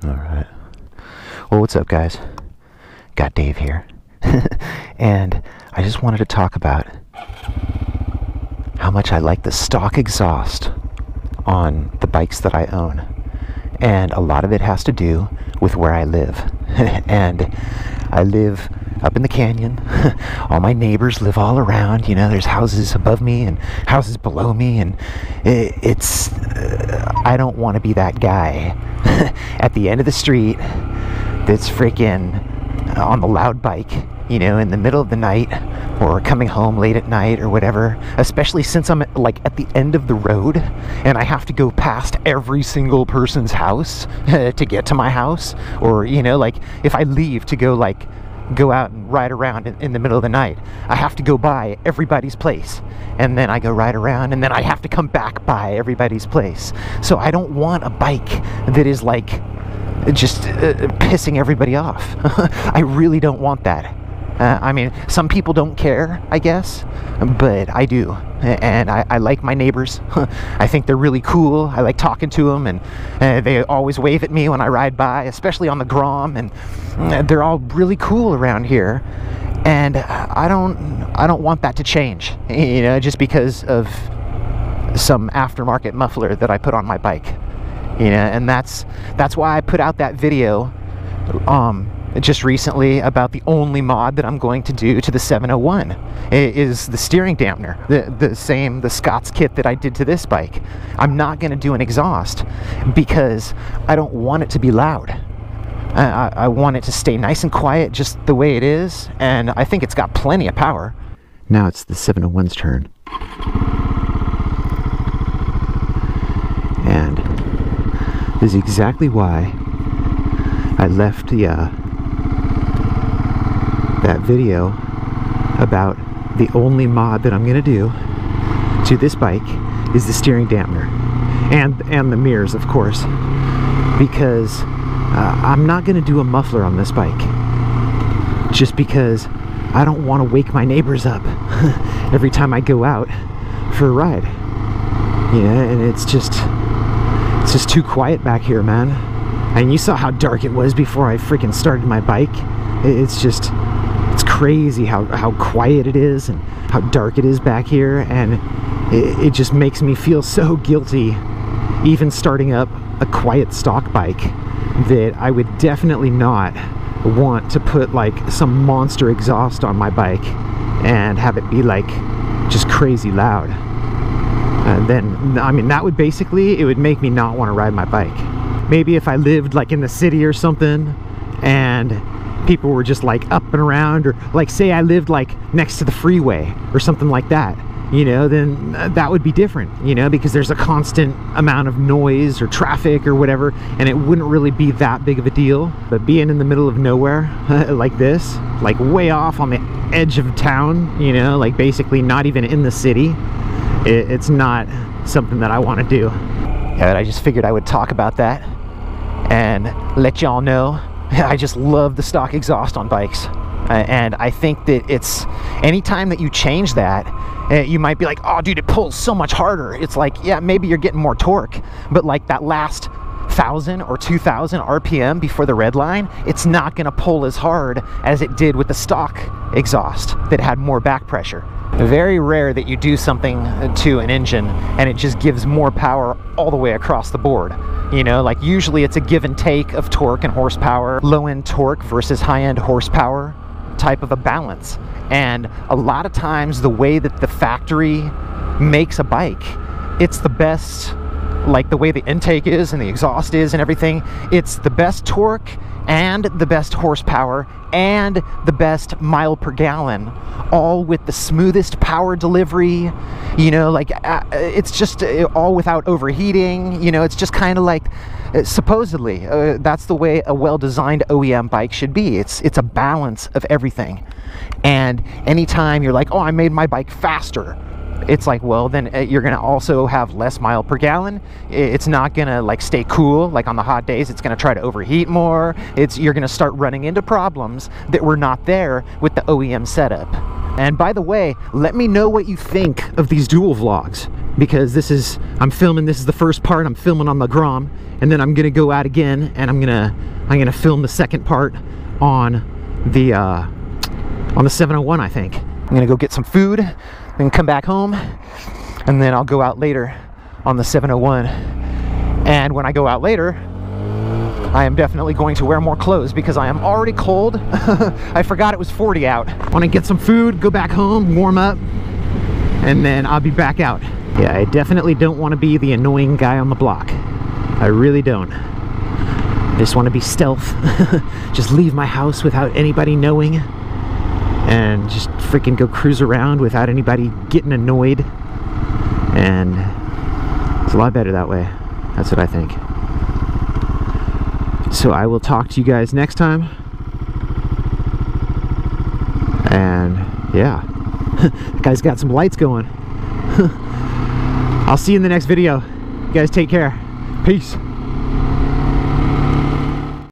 Alright. Well, what's up, guys? Got Dave here. And I just wanted to talk about how much I like the stock exhaust on the bikes that I own. And a lot of it has to do with where I live. And I live up in the canyon. All my neighbors live all around. You know, there's houses above me and houses below me. And I don't want to be that guy at the end of the street that's freaking on the loud bike, you know, in the middle of the night or coming home late at night or whatever, especially since I'm like at the end of the road and I have to go past every single person's house to get to my house. Or, you know, like if I leave to go out and ride around in the middle of the night, I have to go by everybody's place, and then I go ride around, and then I have to come back by everybody's place. So I don't want a bike that is like just pissing everybody off. I really don't want that. I mean, some people don't care, I guess, but I do. And I like my neighbors. I think they're really cool. I like talking to them, and they always wave at me when I ride by, especially on the Grom, and they're all really cool around here. And I don't want that to change, you know, just because of some aftermarket muffler that I put on my bike. You know, and that's why I put out that video just recently about the only mod that I'm going to do to the 701 is the steering dampener, the Scott's kit that I did to this bike. I'm not going to do an exhaust because I don't want it to be loud. I want it to stay nice and quiet just the way it is, and I think it's got plenty of power. Now it's the 701's turn. And this is exactly why I left that video about the only mod that I'm going to do to this bike is the steering dampener and the mirrors, of course, because I'm not going to do a muffler on this bike just because I don't want to wake my neighbors up every time I go out for a ride. Yeah, and it's just too quiet back here, man. And you saw how dark it was before I freaking started my bike. It's crazy how quiet it is and how dark it is back here, and it just makes me feel so guilty even starting up a quiet stock bike, that I would definitely not want to put like some monster exhaust on my bike and have it be like just crazy loud. Then, I mean, that would basically, it would make me not want to ride my bike. Maybe if I lived like in the city or something and people were just like up and around, or like say I lived like next to the freeway or something like that, you know, then that would be different, you know, because there's a constant amount of noise or traffic or whatever, and it wouldn't really be that big of a deal. But being in the middle of nowhere like this, like way off on the edge of town, you know, like basically not even in the city, it's not something that I want to do. Yeah, I just figured I would talk about that and let y'all know I just love the stock exhaust on bikes. And I think that it's, anytime that you change that, you might be like, oh dude, it pulls so much harder. It's like, yeah, maybe you're getting more torque, but like that last 1,000 or 2,000 RPM before the red line, it's not going to pull as hard as it did with the stock exhaust that had more back pressure. Very rare that you do something to an engine and it just gives more power all the way across the board. You know, like usually it's a give and take of torque and horsepower, low-end torque versus high-end horsepower type of a balance. And a lot of times the way that the factory makes a bike, it's the best, like the way the intake is and the exhaust is and everything, it's the best torque and the best horsepower and the best mile per gallon, all with the smoothest power delivery, you know, like it's just all without overheating, you know, it's just kind of like, supposedly, that's the way a well-designed OEM bike should be. It's a balance of everything. And anytime you're like, oh, I made my bike faster, it's like, well, then you're gonna also have less mile per gallon. It's not gonna like stay cool. Like on the hot days, it's gonna try to overheat more. You're gonna start running into problems that were not there with the OEM setup. And by the way, let me know what you think of these dual vlogs. because I'm filming, this is the first part, I'm filming on the Grom, and then I'm gonna go out again and I'm gonna film the second part on the 701, I think. I'm gonna go get some food, then come back home, and then I'll go out later on the 701. And when I go out later, I am definitely going to wear more clothes because I am already cold. I forgot it was 40 out. I want to get some food, go back home, warm up, and then I'll be back out. Yeah, I definitely don't want to be the annoying guy on the block. I really don't. I just want to be stealth. Just leave my house without anybody knowing, and just freaking go cruise around without anybody getting annoyed. And it's a lot better that way. That's what I think. So I will talk to you guys next time. And yeah, the guy's got some lights going. I'll see you in the next video. You guys take care. Peace.